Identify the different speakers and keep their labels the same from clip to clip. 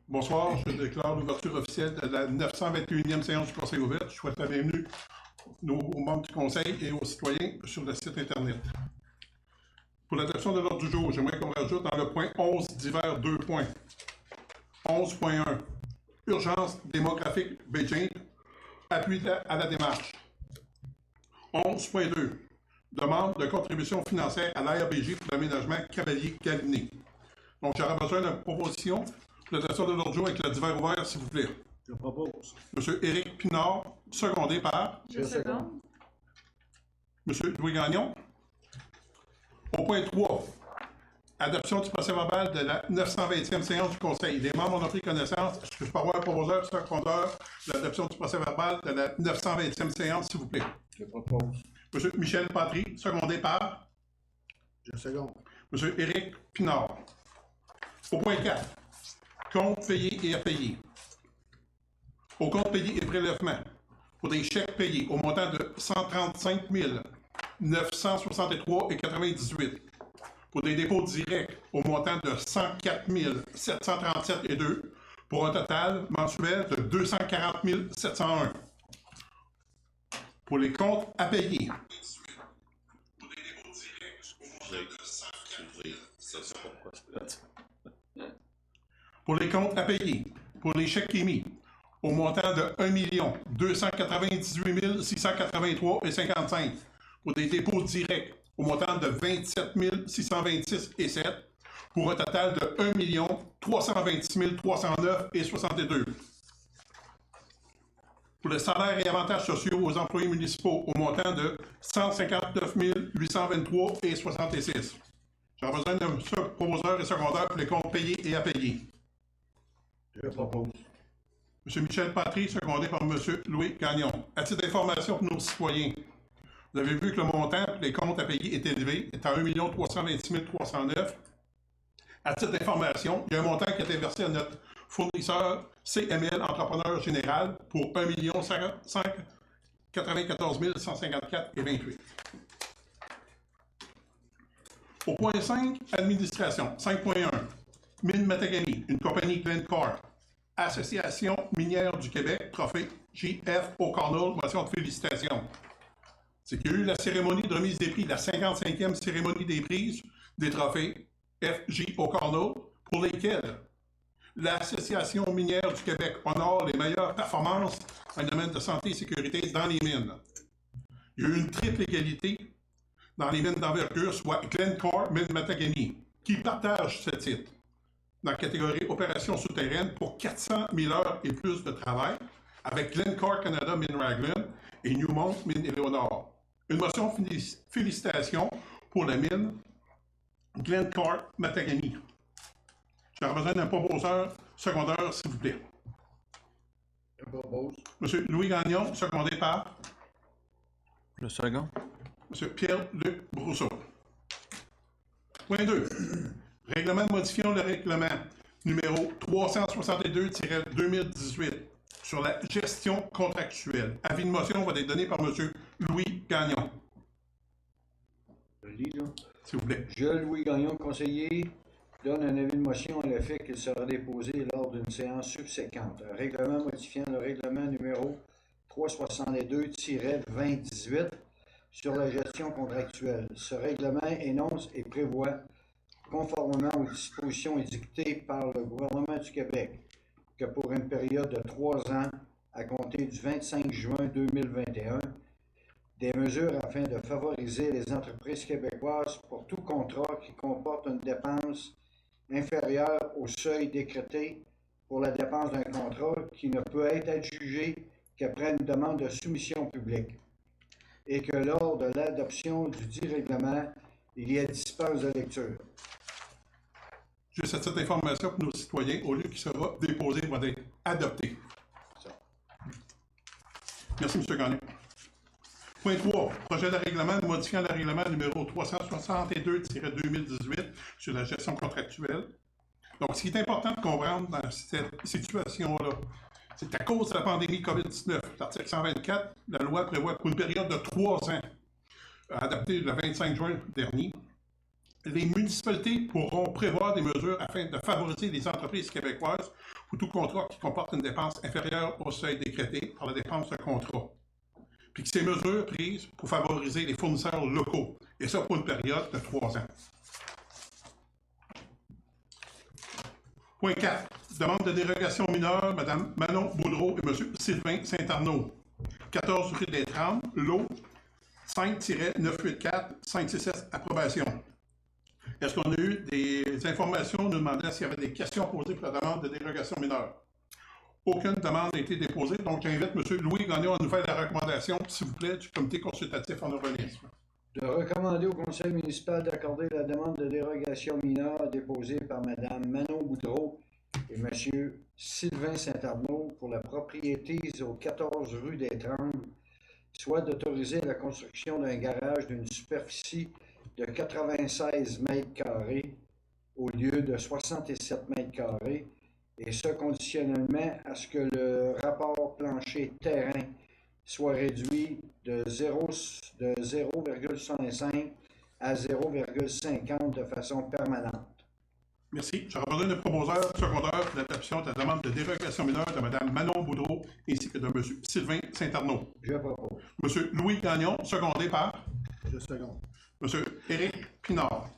Speaker 1: Bonsoir, je déclare l'ouverture officielle de la 921e séance du Conseil ouvert. Je souhaite la bienvenue aux membres du Conseil et aux citoyens sur le site Internet. Pour l'adoption de l'ordre du jour, j'aimerais qu'on rajoute dans le point 11 divers 2 points. 11.1 Urgence démographique Beijing, appui à la démarche. 11.2 Demande de contribution financière à l'ARBJ pour l'aménagement Cavalier-Galiné. Donc, j'aurais besoin d'une proposition pour l'adoption de l'ordre du jour avec le divers ouvert, s'il vous plaît.
Speaker 2: Je propose.
Speaker 1: Monsieur Éric Pinard, secondé par
Speaker 3: Je seconde.
Speaker 1: Monsieur Louis Gagnon. Au point 3, adoption du procès-verbal de la 920e séance du Conseil. Les membres ont pris connaissance. Est-ce que je peux avoir un proposeur, secondeur de l'adoption du procès-verbal de la 920e séance, s'il vous plaît?
Speaker 2: Je propose.
Speaker 1: Monsieur Michel Patry, secondé par
Speaker 2: Je seconde.
Speaker 1: Monsieur Éric Pinard. Au point 4, compte payé et à payer. Au compte payé et prélèvement, pour des chèques payés au montant de 135 963,98. Pour des dépôts directs au montant de 104 737,2, pour un total mensuel de 240 701. Pour les comptes à payer. Pour des dépôts directs au montant de 104 Pour les comptes à payer, pour les chèques émis, au montant de 1 298 683,55, pour des dépôts directs, au montant de 27 626,7, pour un total de 1 326 309,62. Pour le salaire et avantages sociaux aux employés municipaux, au montant de 159 823,66. J'ai besoin d'un proposeur et secondaire pour les comptes payés et à payer.
Speaker 2: Je propose.
Speaker 1: M. Michel Patry, secondé par M. Louis Gagnon. À titre d'information pour nos citoyens, vous avez vu que le montant pour les comptes à payer est élevé, est à 1 326 309. À titre d'information, il y a un montant qui a été versé à notre fournisseur CML Entrepreneur Général pour 1 194 154,28. Au point 5, administration. 5.1. Mine Matagami, une compagnie Glencore. Association minière du Québec, trophée J.F. O'Connell, motion de félicitations. C'est qu'il y a eu la cérémonie de remise des prix, la 55e cérémonie des prises des trophées F.J. O'Connell, pour lesquels l'Association minière du Québec honore les meilleures performances dans le domaine de santé et sécurité dans les mines. Il y a eu une triple égalité dans les mines d'envergure, soit Glencore, Mine Matagami, qui partagent ce titre dans la catégorie opérations souterraines pour 400 000 heures et plus de travail, avec Glencore Canada, Mine Raglan et Newmont, Mine Éléonore. Une motion de félicitations pour la mine Glencore Matagami. J'aurais besoin d'un proposeur secondaire, s'il vous plaît.
Speaker 2: Je propose.
Speaker 1: M. Louis Gagnon, secondé par
Speaker 4: Le second.
Speaker 1: M. Pierre-Luc Brousseau. Point 2. Règlement modifiant le règlement numéro 362-2018 sur la gestion contractuelle. Avis de motion va être donné par M. Louis Gagnon.
Speaker 2: Je lis, là.
Speaker 1: S'il vous plaît.
Speaker 2: Je, Louis Gagnon, conseiller, donne un avis de motion à l'effet qu'il sera déposé lors d'une séance subséquente. Un règlement modifiant le règlement numéro 362-2018 sur la gestion contractuelle. Ce règlement énonce et prévoit, conformément aux dispositions édictées par le gouvernement du Québec, que pour une période de 3 ans, à compter du 25 juin 2021, des mesures afin de favoriser les entreprises québécoises pour tout contrat qui comporte une dépense inférieure au seuil décrété pour la dépense d'un contrat qui ne peut être adjugé qu'après une demande de soumission publique, et que lors de l'adoption du dit règlement, il y a dispense de lecture.
Speaker 1: Juste cette information pour nos citoyens, au lieu qu'il sera déposé, va être adopté. Merci, M. Gagnon. Point 3. Projet de règlement modifiant le règlement numéro 362-2018 sur la gestion contractuelle. Donc, ce qui est important de comprendre dans cette situation-là, c'est qu'à cause de la pandémie COVID-19, l'article 124, la loi prévoit pour une période de 3 ans, adoptée le 25 juin dernier, les municipalités pourront prévoir des mesures afin de favoriser les entreprises québécoises pour tout contrat qui comporte une dépense inférieure au seuil décrété par la dépense de contrat. Puis que ces mesures prises pour favoriser les fournisseurs locaux, et ça pour une période de 3 ans. Point 4. Demande de dérogation mineure, Mme Manon Boudreau et M. Sylvain Saint-Arnaud. 14 rue des Trembles, lot 5-984-567, approbation. Est-ce qu'on a eu des informations nous demandant s'il y avait des questions posées pour la demande de dérogation mineure? Aucune demande n'a été déposée, donc j'invite M. Louis Gagnon à nous faire la recommandation, s'il vous plaît, du comité consultatif en urbanisme.
Speaker 2: De recommander au conseil municipal d'accorder la demande de dérogation mineure déposée par Mme Manon Boudreau et M. Sylvain Saint-Arnaud pour la propriété au 14 rue des Trembles, soit d'autoriser la construction d'un garage d'une superficie de 96 mètres carrés au lieu de 67 mètres carrés, et ce conditionnellement à ce que le rapport plancher-terrain soit réduit de 0,65 à 0,50 de façon permanente.
Speaker 1: Merci. J'aurais besoin d'un proposeur secondaire pour l'adoption de la demande de dérogation mineure de Mme Manon Boudreau ainsi que de M. Sylvain Saint-Arnaud.
Speaker 2: Je propose.
Speaker 1: M. Louis Gagnon, secondé par
Speaker 3: Je seconde.
Speaker 1: M. Éric Pinard.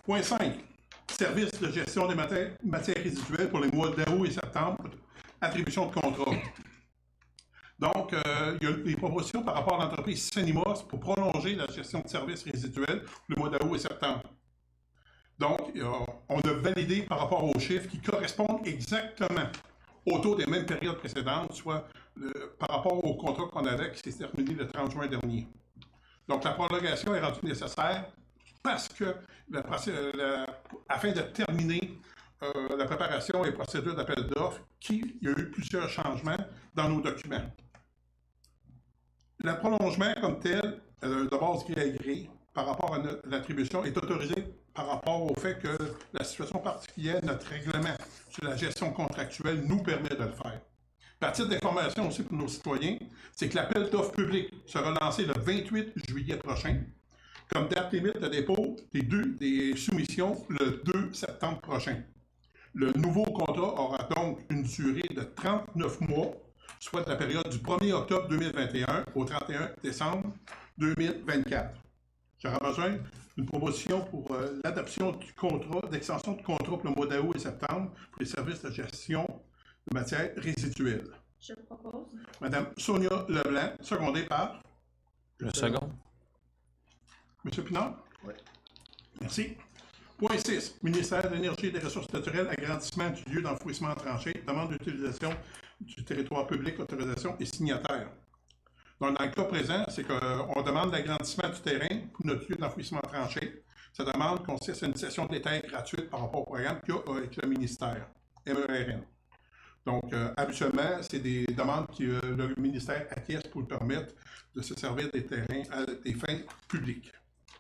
Speaker 1: Point 5. Service de gestion des matières résiduelles pour les mois d'août et septembre. Attribution de contrat. Donc, il y a des propositions par rapport à l'entreprise Sanimos pour prolonger la gestion de services résiduels pour le mois d'août et septembre. Donc, on a validé par rapport aux chiffres qui correspondent exactement au taux des mêmes périodes précédentes, soit par rapport au contrat qu'on avait qui s'est terminé le 30 juin dernier. Donc, la prolongation est rendue nécessaire parce que, afin de terminer la préparation et procédure d'appel d'offres, il y a eu plusieurs changements dans nos documents. Le prolongement comme tel, de base gré à gré, par rapport à l'attribution, est autorisé par rapport au fait que la situation particulière, notre règlement sur la gestion contractuelle nous permet de le faire. À titre d'information aussi pour nos citoyens, c'est que l'appel d'offres public sera lancé le 28 juillet prochain, comme date limite de dépôt des soumissions le 2 septembre prochain. Le nouveau contrat aura donc une durée de 39 mois, soit de la période du 1er octobre 2021 au 31 décembre 2024. J'aurai besoin d'une proposition pour l'adoption du contrat, d'extension de contrat pour le mois d'août et septembre pour les services de gestion de matières résiduelles.
Speaker 5: Je propose.
Speaker 1: Madame Sonia Leblanc, secondée par
Speaker 4: Le second.
Speaker 1: Monsieur Pinard?
Speaker 3: Oui.
Speaker 1: Merci. Point 6. Ministère de l'Énergie et des Ressources naturelles, agrandissement du lieu d'enfouissement en tranchée, demande d'utilisation du territoire public, autorisation et signataire. Donc, dans le cas présent, c'est qu'on demande l'agrandissement du terrain pour notre lieu d'enfouissement en tranchée. Cette demande consiste à une session de détail gratuite par rapport au programme qu'il y a avec le ministère, MERN. Donc, habituellement, c'est des demandes que le ministère acquiesce pour permettre de se servir des terrains à des fins publiques.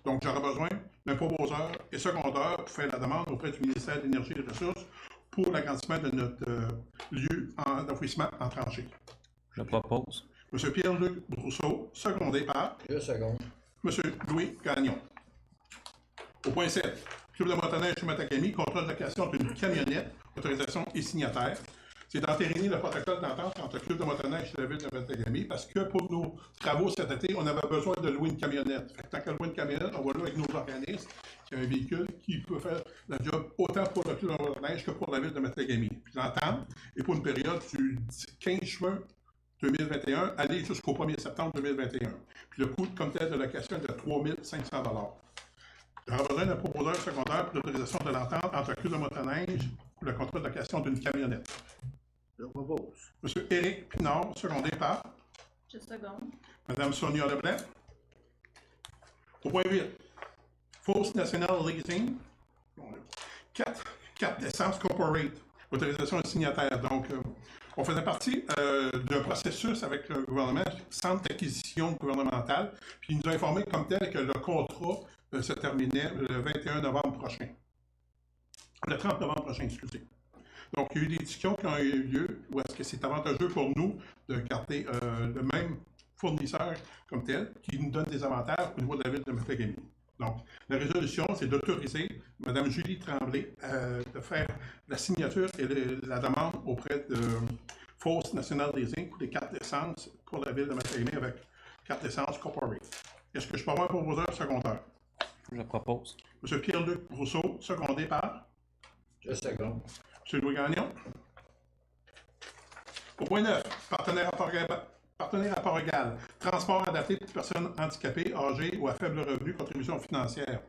Speaker 1: Donc, j'aurai besoin d'un proposeur et secondaire pour faire la demande auprès du ministère de l'Énergie et des Ressources pour l'agrandissement de notre lieu d'enfouissement en tranchée.
Speaker 4: Je propose.
Speaker 1: M. Pierre-Luc Brousseau, secondé par
Speaker 2: Je seconde.
Speaker 1: M. Louis Gagnon. Au point 7, Club de motoneige chez Matagami, contrat de location d'une camionnette, autorisation et signataire. C'est d'entériner le protocole d'entente entre le Club de motoneige et la ville de Matagami parce que pour nos travaux cet été, on avait besoin de louer une camionnette. Fait que tant qu'à louer une camionnette, on va louer avec nos organismes qui ont un véhicule qui peut faire le job autant pour le Club de motoneige que pour la ville de Matagami. Puis l'entente est pour une période du 15 juin 2021 aller jusqu'au 1er septembre 2021. Puis le coût comme tel de location est de 3 500 $. J'aurai besoin d'un proposeur secondaire pour l'autorisation de l'entente entre le Club de motoneige pour le contrat de location d'une camionnette.
Speaker 3: Je propose.
Speaker 1: M. Éric Pinard, secondé par
Speaker 5: Je seconde.
Speaker 1: Mme Sonia Leblanc. Au point 8, Force National Leasing, 4 Essence Corporate, autorisation de signataire. Donc, on faisait partie d'un processus avec le gouvernement, centre d'acquisition gouvernementale, puis il nous a informé comme tel que le contrat se terminait le 21 novembre prochain. Le 30 novembre prochain, excusez. Donc, il y a eu des discussions qui ont eu lieu où est-ce que c'est avantageux pour nous de garder le même fournisseur comme tel, qui nous donne des avantages au niveau de la ville de Matagami. Donc, la résolution, c'est d'autoriser Mme Julie Tremblay de faire la signature et la demande auprès de Fosse Nationale des Inc. pour les cartes d'essence pour la ville de Matagami avec carte d'essence Corporate. Est-ce que je peux avoir un proposeur secondeur?
Speaker 4: Je propose.
Speaker 1: M. Pierre-Luc Rousseau, secondé par
Speaker 2: Je seconde.
Speaker 1: M. Louis Gagnon. Au point 9, partenaire à part égal, transport adapté pour personnes handicapées, âgées ou à faible revenu, contribution financière.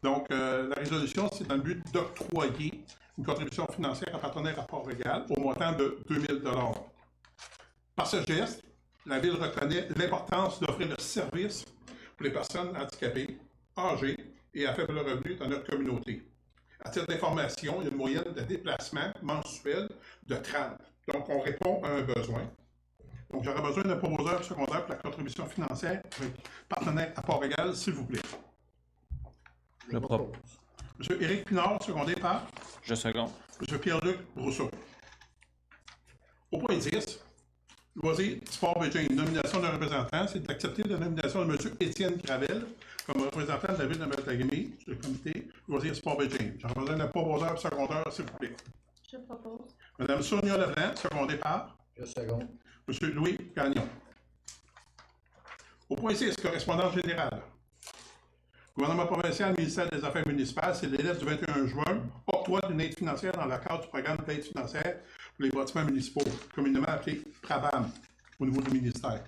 Speaker 1: Donc, la résolution, c'est dans le but d'octroyer une contribution financière à partenaire à part égal au montant de 2 000 $. Par ce geste, la Ville reconnaît l'importance d'offrir le service pour les personnes handicapées, âgées et à faible revenu dans notre communauté. À titre d'information, il y a une moyenne de déplacement mensuel de 30. Donc, on répond à un besoin. Donc, j'aurais besoin d'un proposeur secondaire pour la contribution financière avec partenaire à part égal, s'il vous plaît.
Speaker 4: Je propose.
Speaker 1: M. Éric Pinard, secondé par
Speaker 4: Je seconde.
Speaker 1: M. Pierre-Luc Rousseau. Au point 10, loisirs, sport Beijing, nomination d'un représentant, c'est d'accepter la nomination de M. Étienne Gravel comme représentant de la ville de Matagami sur le comité loisirs, sport Beijing. J'aurais besoin d'un proposeur secondaire, s'il vous plaît.
Speaker 5: Je propose.
Speaker 1: Mme Sonia Leblanc, secondée par
Speaker 2: Je seconde.
Speaker 1: M. Louis Gagnon. Au point 6, correspondance générale. Gouvernement provincial, ministère des Affaires municipales, c'est l'élève du 21 juin, octroi d'une aide financière dans le cadre du programme d'aide financière pour les bâtiments municipaux, communément appelé PRABAM, au niveau du ministère.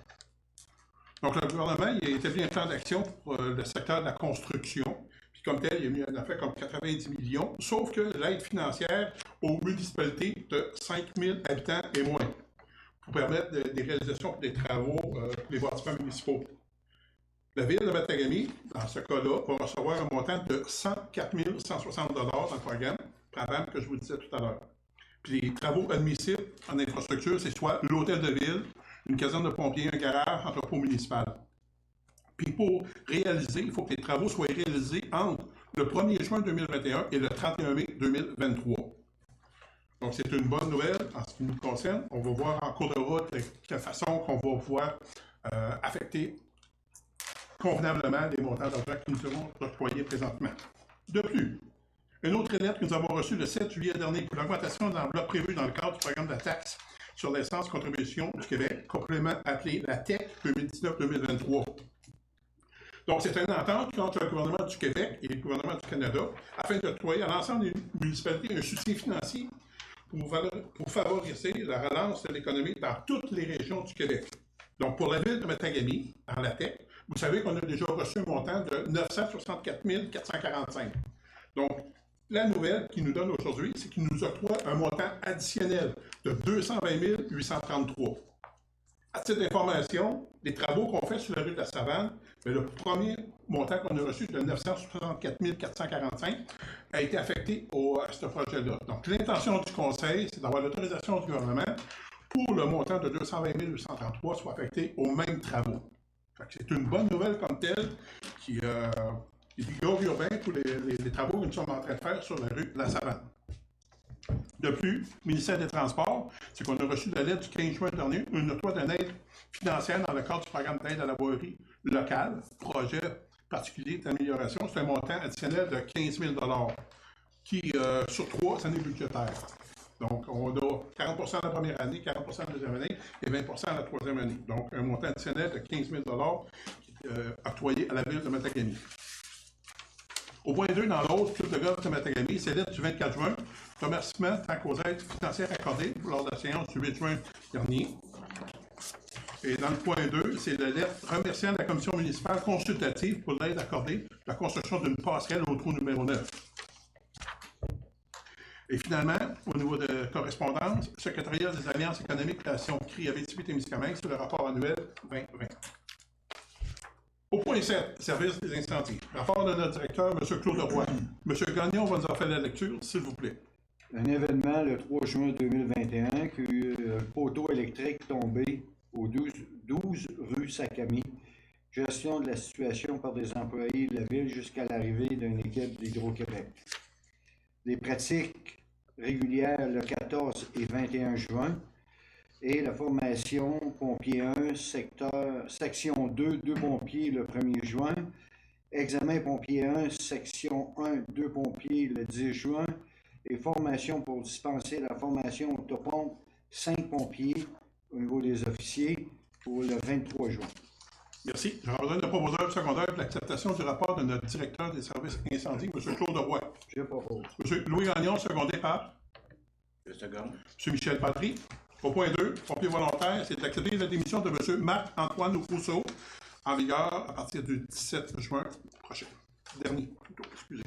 Speaker 1: Donc, le gouvernement il a établi un plan d'action pour le secteur de la construction. Puis, comme tel, il a mis en affaire comme 90 millions, sauf que l'aide financière aux municipalités de 5 000 habitants et moins, pour permettre des réalisations pour des travaux pour les bâtiments municipaux. La ville de Matagami, dans ce cas-là, va recevoir un montant de 104 160 $ dans le programme PRABAM que je vous disais tout à l'heure. Puis les travaux admissibles en infrastructure, c'est soit l'hôtel de ville, une caserne de pompiers, un garage, entrepôt municipal. Puis pour réaliser, il faut que les travaux soient réalisés entre le 1er juin 2021 et le 31 mai 2023. Donc c'est une bonne nouvelle en ce qui nous concerne. On va voir en cours de route de quelle façon qu'on va pouvoir affecter convenablement les montants d'argent qui nous seront octroyés présentement. De plus, une autre lettre que nous avons reçue le 7 juillet dernier pour l'augmentation de l'enveloppe prévue dans le cadre du programme de la taxe sur l'essence contribution du Québec, complément appelé la TEC 2019-2023. Donc, c'est une entente entre le gouvernement du Québec et le gouvernement du Canada afin d'octroyer à l'ensemble des municipalités un soutien financier pour favoriser la relance de l'économie dans toutes les régions du Québec. Donc, pour la ville de Matagami, dans la TEC, vous savez qu'on a déjà reçu un montant de 964 445. Donc, la nouvelle qu'il nous donne aujourd'hui, c'est qu'il nous octroie un montant additionnel de 220 833. À titre d'information, les travaux qu'on fait sur la rue de la Savane, le premier montant qu'on a reçu de 964 445 a été affecté à ce projet-là. Donc, l'intention du Conseil, c'est d'avoir l'autorisation du gouvernement pour le montant de 220 833 soit affecté aux mêmes travaux. C'est une bonne nouvelle comme telle qui augure bien pour les travaux que nous sommes en train de faire sur la rue de la Savane. De plus, le ministère des Transports, c'est qu'on a reçu la lettre du 15 juin dernier, une octroi d'une aide financière dans le cadre du programme d'aide à la voirie locale, projet particulier d'amélioration. C'est un montant additionnel de 15 000 $ qui, sur 3 années budgétaires. Donc, on a 40 la première année, 40 la deuxième année et 20 la troisième année. Donc, un montant additionnel de 15 000 $ octroyé à la ville de Matagami. Au point 2, dans l'autre club de golf de Matagami, c'est lettre du 24 juin, remerciement tant qu'aux aides financières accordées lors de la séance du 8 juin dernier. Et dans le point 2, c'est la lettre remerciant la commission municipale consultative pour l'aide accordée à la construction d'une passerelle au trou numéro 9. Et finalement, au niveau de correspondance, secrétariat des Alliances économiques et relations CRI Abitibi-Témiscamingue sur le rapport annuel 2020. Au point 7, service des incendies. Rapport de notre directeur, M. Claude Roy. M. Gagnon va nous en faire la lecture, s'il vous plaît.
Speaker 2: Un événement le 3 juin 2021 qui a eu un poteau électrique tombé au 12 rue Sakami. Gestion de la situation par des employés de la ville jusqu'à l'arrivée d'une équipe d'Hydro-Québec. Des pratiques régulières le 14 et 21 juin. Et la formation pompier 1, section 2, 2 pompiers le 1er juin Examen pompier 1, section 1, 2 pompiers le 10 juin. Et formation pour dispenser la formation autopompe 5 pompiers au niveau des officiers pour le 23 juin.
Speaker 1: Merci. J'aurais besoin d'un proposeur secondaire pour l'acceptation du rapport de notre directeur des services incendie, M. Claude Roy.
Speaker 2: Je propose.
Speaker 1: M. Louis Gagnon, secondé par
Speaker 3: Je seconde.
Speaker 1: M. Michel Patry. Au point 2, pompier volontaire, c'est d'accepter la démission de M. Marc-Antoine Rousseau, en vigueur à partir du 17 juin prochain. Dernier, plutôt, excusez.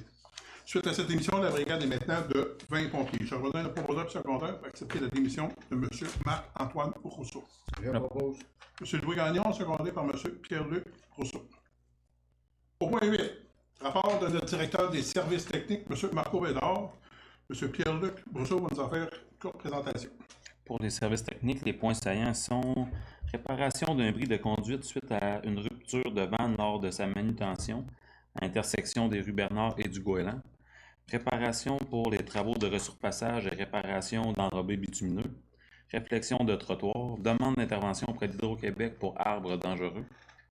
Speaker 1: Suite à cette démission, la brigade est maintenant de 20 pompiers. J'aurais besoin d'un proposeur secondaire pour accepter la démission de M. Marc-Antoine Rousseau.
Speaker 2: Je propose.
Speaker 1: M. Louis Gagnon, secondé par M. Pierre-Luc Rousseau. Au point 8, rapport de notre directeur des services techniques, M. Marco Bédard. M. Pierre-Luc Rousseau va nous en faire une courte présentation.
Speaker 4: Pour les services techniques, les points saillants sont réparation d'un bris de conduite suite à une rupture de vanne lors de sa manutention à l'intersection des rues Bernard et du Goéland, réparation pour les travaux de resurfaçage et réparation d'enrobés bitumineux, réflexion de trottoir, demande d'intervention auprès d'Hydro-Québec pour arbres dangereux,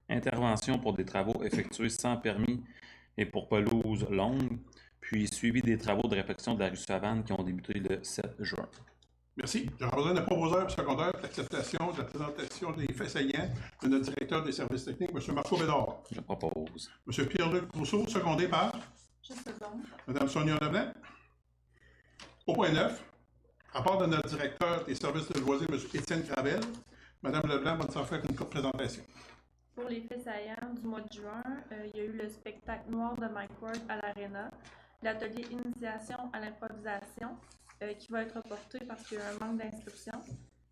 Speaker 4: intervention pour des travaux effectués sans permis et pour pelouse longue, puis suivi des travaux de réfection de la rue Savane qui ont débuté le 7 juin.
Speaker 1: Merci. J'aurais besoin d'un proposeur secondaire pour l'acceptation de la présentation des faits saillants de notre directeur des services techniques, M. Marco Bédard.
Speaker 4: Je propose.
Speaker 1: M. Pierre-Luc Rousseau, secondé par
Speaker 5: Je seconde.
Speaker 1: Mme Sonia Leblanc. Au point 9, rapport de notre directeur des services de loisirs, M. Étienne Gravel. Mme Leblanc va nous en faire une courte présentation.
Speaker 5: Pour les faits saillants du mois de juin, il y a eu le spectacle noir de Mike Ward à l'Arena, l'atelier initiation à l'improvisation qui va être reporté parce qu'il y a un manque d'instruction,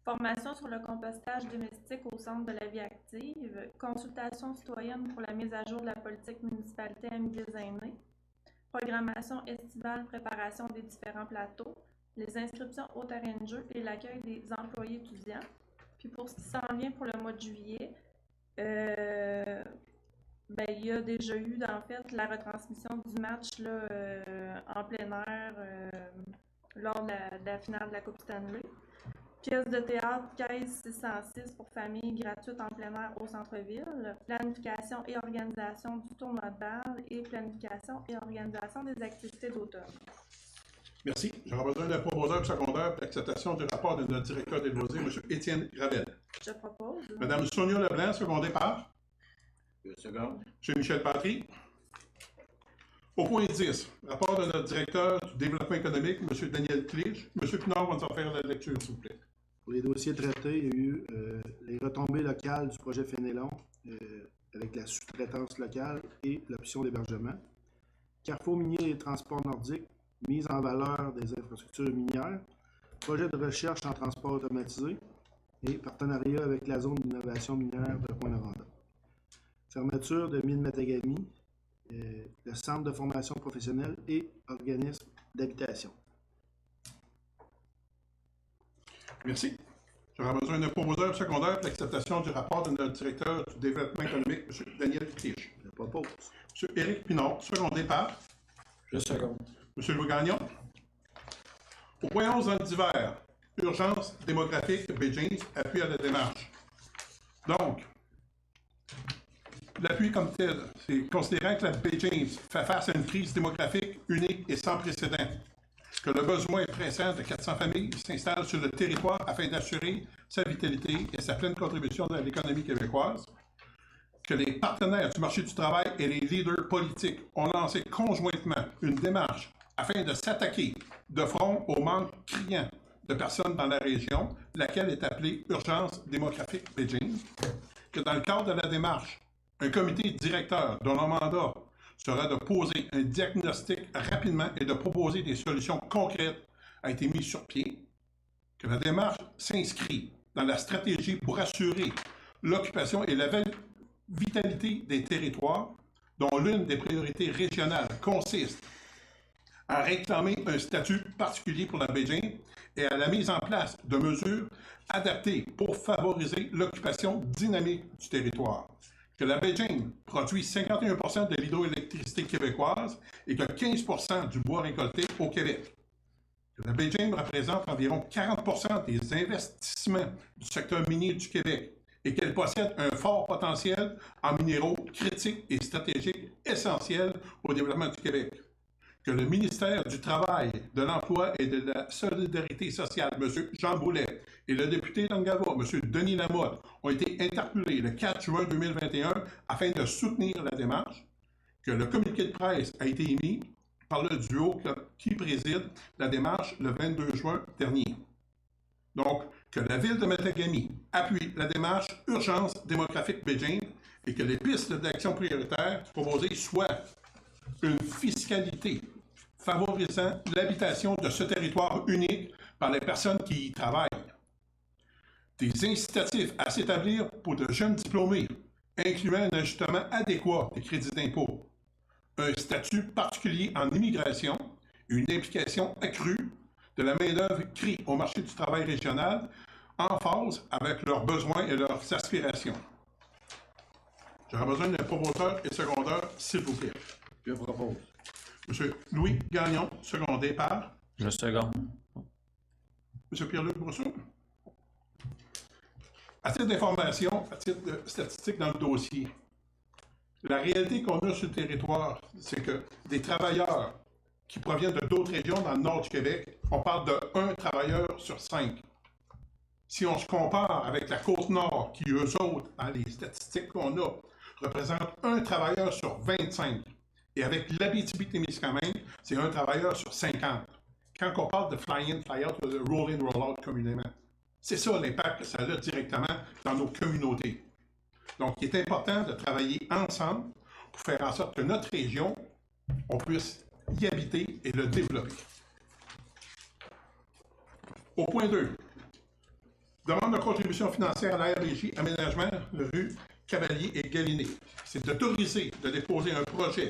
Speaker 5: formation sur le compostage domestique au centre de la vie active, consultation citoyenne pour la mise à jour de la politique municipalité amis des aînés, programmation estivale, préparation des différents plateaux, les inscriptions au terrain de jeu et l'accueil des employés étudiants. Puis pour ce qui s'en vient pour le mois de juillet, il y a déjà eu en fait la retransmission du match là, en plein air lors de la finale de la Coupe Stanley. Pièce de théâtre, caisse 606 pour famille gratuite en plein air au centre-ville. Planification et organisation du tournoi de balle et planification et organisation des activités d'automne.
Speaker 1: Merci. J'aurais besoin d'un proposeur secondaire pour l'acceptation du rapport de notre directeur des loisirs, M. Étienne Gravel.
Speaker 5: Je propose.
Speaker 1: Mme Sonia Leblanc, secondée par
Speaker 3: Je seconde.
Speaker 1: M. Michel Patry. Au point 10, rapport de notre directeur du développement économique, M. Daniel Clich. M. Pinard va nous en faire la lecture, s'il vous plaît.
Speaker 3: Pour les dossiers traités, il y a eu les retombées locales du projet Fénélon avec la sous-traitance locale et l'option d'hébergement. Carrefour minier et transport nordique, mise en valeur des infrastructures minières, projet de recherche en transport automatisé et partenariat avec la zone d'innovation minière de Pointe-Noranda. Fermeture de mine Matagami, le centre de formation professionnelle et organisme d'habitation.
Speaker 1: Merci. J'aurais besoin d'un proposeur secondaire pour l'acceptation du rapport de notre directeur du développement économique, M. Daniel Clich.
Speaker 3: Je propose.
Speaker 1: M. Éric Pinard, secondé par
Speaker 3: Je seconde.
Speaker 1: M. Louis Gagnon. Au point 11, dans divers, urgence démographique, Beijing, appui à la démarche. Donc, l'appui comme tel, c'est considérant que la Beijing fait face à une crise démographique unique et sans précédent, que le besoin pressant de 400 familles s'installe sur le territoire afin d'assurer sa vitalité et sa pleine contribution à l'économie québécoise, que les partenaires du marché du travail et les leaders politiques ont lancé conjointement une démarche afin de s'attaquer de front au manque criant de personnes dans la région, laquelle est appelée Urgence démographique Beijing, que dans le cadre de la démarche, un comité directeur dont le mandat sera de poser un diagnostic rapidement et de proposer des solutions concrètes a été mis sur pied, que la démarche s'inscrit dans la stratégie pour assurer l'occupation et la vitalité des territoires, dont l'une des priorités régionales consiste à réclamer un statut particulier pour la Beijing et à la mise en place de mesures adaptées pour favoriser l'occupation dynamique du territoire. Que la Beijing produit 51% de l'hydroélectricité québécoise et que 15% du bois récolté au Québec. Que la Beijing représente environ 40% des investissements du secteur minier du Québec et qu'elle possède un fort potentiel en minéraux critiques et stratégiques essentiels au développement du Québec. Que le ministère du Travail, de l'Emploi et de la Solidarité sociale, M. Jean Boulet, et le député d'Angava, M. Denis Lamotte, ont été interpellés le 4 juin 2021 afin de soutenir la démarche. Que le communiqué de presse a été émis par le duo qui préside la démarche le 22 juin dernier. Donc, que la Ville de Matagami appuie la démarche Urgence démographique Beijing et que les pistes d'action prioritaires proposées soient une fiscalité favorisant l'habitation de ce territoire unique par les personnes qui y travaillent. Des incitatifs à s'établir pour de jeunes diplômés, incluant un ajustement adéquat des crédits d'impôt, un statut particulier en immigration, une implication accrue de la main-d'œuvre créée au marché du travail régional en phase avec leurs besoins et leurs aspirations. J'aurais besoin d'un promoteur et secondeur, s'il vous plaît.
Speaker 2: Je propose.
Speaker 1: M. Louis Gagnon, secondé par
Speaker 4: Je seconde.
Speaker 1: M. Pierre-Luc Brousseau. À titre d'information, à titre de statistique dans le dossier, la réalité qu'on a sur le territoire, c'est que des travailleurs qui proviennent de d'autres régions dans le nord du Québec, on parle de 1 travailleur sur 5. Si on se compare avec la Côte-Nord, qui eux autres, dans les statistiques qu'on a, représente 1 travailleur sur 25, et avec l'Abitibi-Témiscamingue, c'est 1 travailleur sur 50. Quand on parle de fly-in, fly-out, ou de roll-in, roll-out communément, c'est ça l'impact que ça a directement dans nos communautés. Donc, il est important de travailler ensemble pour faire en sorte que notre région, on puisse y habiter et le développer. Au point 2, demande de contribution financière à la RBJ Aménagement, rue Cavalier et Galiné. C'est d'autoriser de déposer un projet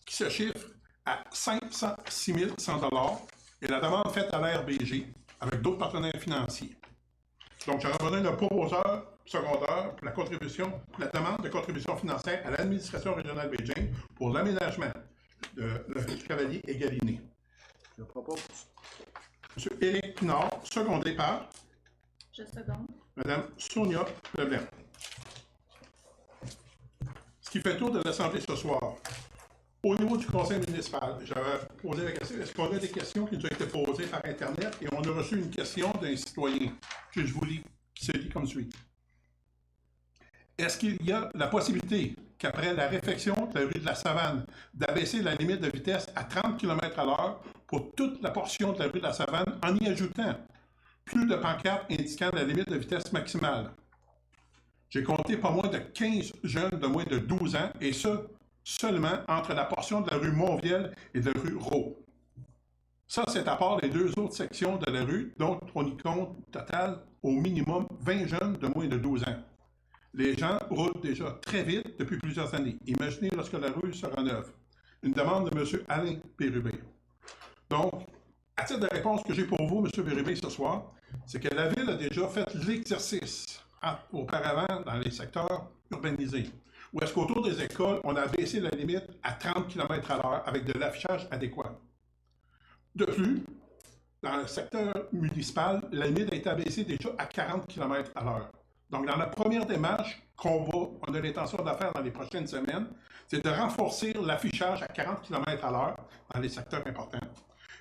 Speaker 1: qui se chiffre à 506 100 $ et la demande faite à la RBJ avec d'autres partenaires financiers. Donc, j'aurais besoin d'un proposeur secondaire pour la demande de contribution financière à l'administration régionale Beijing pour l'aménagement de la rue Cavalier et Galiné.
Speaker 3: Je propose.
Speaker 1: M. Éric Pinard, secondé par
Speaker 5: Je seconde.
Speaker 1: Mme Sonia Leblanc. Ce qui fait le tour de l'Assemblée ce soir. Au niveau du conseil municipal, j'avais posé la question, est-ce qu'on a des questions qui nous ont été posées par Internet et on a reçu une question d'un citoyen que je vous lis, qui se lit comme suit. Est-ce qu'il y a la possibilité qu'après la réfection de la rue de la Savane, d'abaisser la limite de vitesse à 30 km/h pour toute la portion de la rue de la Savane en y ajoutant plus de pancartes indiquant la limite de vitesse maximale? J'ai compté pas moins de 15 jeunes de moins de 12 ans et ce, seulement entre la portion de la rue Monvielle et de la rue Rau. Ça, c'est à part les 2 autres sections de la rue, dont on y compte total au minimum 20 jeunes de moins de 12 ans. Les gens roulent déjà très vite depuis plusieurs années. Imaginez lorsque la rue sera neuve. Une demande de M. Alain Pérubé. Donc, à titre de réponse que j'ai pour vous, M. Pérubé, ce soir, c'est que la Ville a déjà fait l'exercice auparavant dans les secteurs urbanisés, où est-ce qu'autour des écoles, on a baissé la limite à 30 km/h avec de l'affichage adéquat. De plus, dans le secteur municipal, la limite a été abaissée déjà à 40 km/h. Donc, dans la première démarche on a l'intention de faire dans les prochaines semaines, c'est de renforcer l'affichage à 40 km/h dans les secteurs importants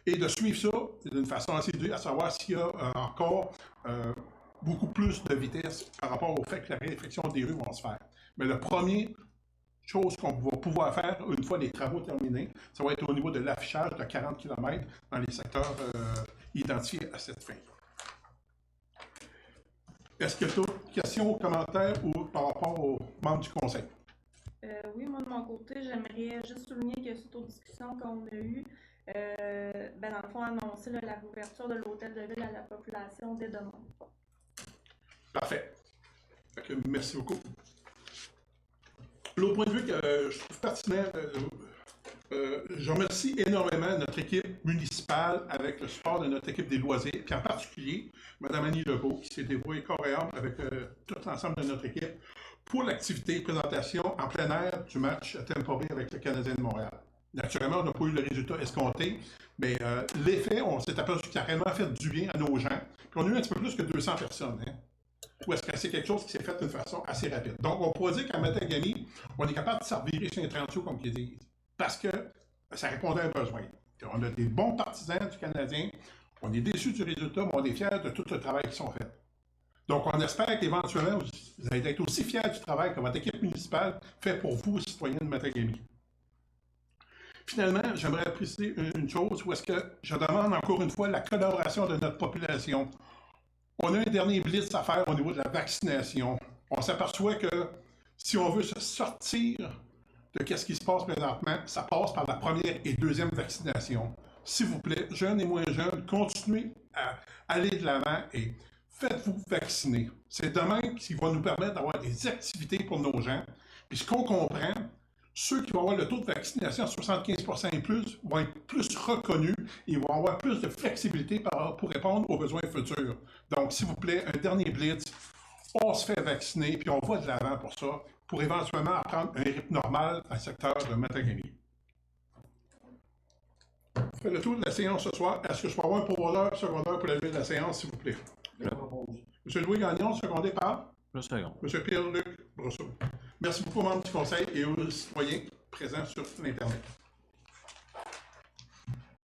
Speaker 1: et de suivre ça d'une façon assidue, à savoir s'il y a encore beaucoup plus de vitesse par rapport au fait que la réfection des rues vont se faire. Mais la première chose qu'on va pouvoir faire une fois les travaux terminés, ça va être au niveau de l'affichage de 40 km dans les secteurs identifiés à cette fin. Est-ce qu'il y a d'autres questions ou commentaires ou par rapport aux membres du Conseil?
Speaker 5: Oui, moi de mon côté, j'aimerais juste souligner que suite aux discussions qu'on a eues, dans le fond, annoncer la réouverture de l'hôtel de ville à la population dès demain.
Speaker 1: Parfait. Merci beaucoup. L'autre point de vue que je trouve pertinent, je remercie énormément notre équipe municipale avec le support de notre équipe des loisirs, puis en particulier Mme Annie Legault, qui s'est dévouée corps et âme avec tout l'ensemble de notre équipe pour l'activité de présentation en plein air du match Tampa Bay avec le Canadien de Montréal. Naturellement, on n'a pas eu le résultat escompté, mais l'effet, on s'est aperçu qu'il a réellement fait du bien à nos gens. Puis on a eu un petit peu plus que 200 personnes. Hein? ou est-ce que c'est quelque chose qui s'est fait d'une façon assez rapide? Donc, on pourrait dire qu'à Matagami, on est capable de servir chez les 30 comme ils disent, parce que ça répondait à un besoin. On a des bons partisans du Canadien, on est déçus du résultat, mais on est fiers de tout le travail qui sont faits. Donc, on espère qu'éventuellement, vous allez être aussi fiers du travail que votre équipe municipale fait pour vous, citoyens de Matagami. Finalement, j'aimerais préciser une chose, où est-ce que je demande encore une fois la collaboration de notre population. On a un dernier blitz à faire au niveau de la vaccination. On s'aperçoit que si on veut se sortir de ce qui se passe présentement, ça passe par la première et deuxième vaccination. S'il vous plaît, jeunes et moins jeunes, continuez à aller de l'avant et faites-vous vacciner. C'est demain qui va nous permettre d'avoir des activités pour nos gens. Puis ce qu'on comprend, ceux qui vont avoir le taux de vaccination à 75% et plus vont être plus reconnus et vont avoir plus de flexibilité pour répondre aux besoins futurs. Donc, s'il vous plaît, un dernier blitz, on se fait vacciner, puis on va de l'avant pour ça, pour éventuellement apprendre un rythme normal dans le secteur de Matagami. On fait le tour de la séance ce soir. Est-ce que je peux avoir un pourvoyeur secondaire pour la levée de la séance, s'il vous plaît? M. Louis Gagnon, secondé par?
Speaker 4: Le second.
Speaker 1: M. Pierre-Luc Brosseau. Merci beaucoup aux membres du Conseil et aux citoyens présents sur l'Internet.